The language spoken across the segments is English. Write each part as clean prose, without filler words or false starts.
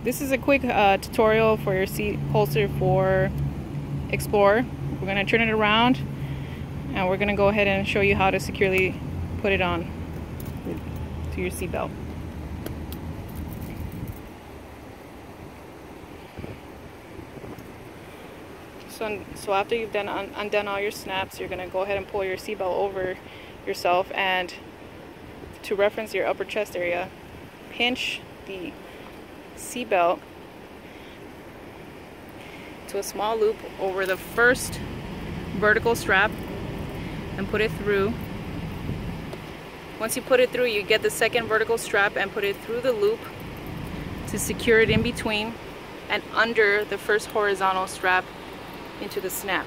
this is a quick tutorial for your seat holster for Explorer. We're going to turn it around and we're going to go ahead and show you how to securely put it on to your seat belt. So after you've undone all your snaps, you're going to go ahead and pull your seat belt over yourself, and to reference your upper chest area, pinch the seat belt to a small loop over the first vertical strap and put it through. Once you put it through, you get the second vertical strap and put it through the loop to secure it in between and under the first horizontal strap into the snap.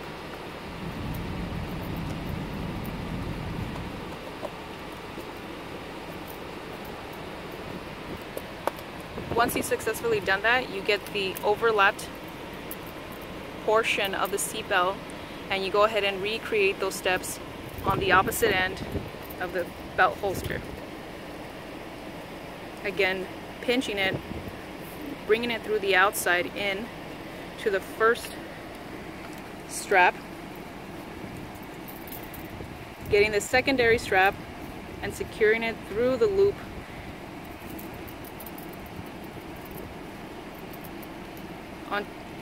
Once you've successfully done that, you get the overlapped portion of the seat belt, and you go ahead and recreate those steps on the opposite end of the belt holster. Again, pinching it, bringing it through the outside in to the first strap, getting the secondary strap and securing it through the loop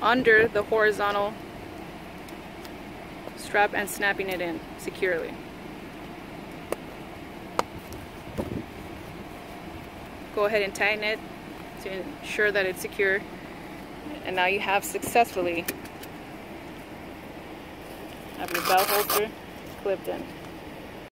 under the horizontal strap and snapping it in securely. Go ahead and tighten it to ensure that it's secure, and now you have successfully have your belt holster clipped in.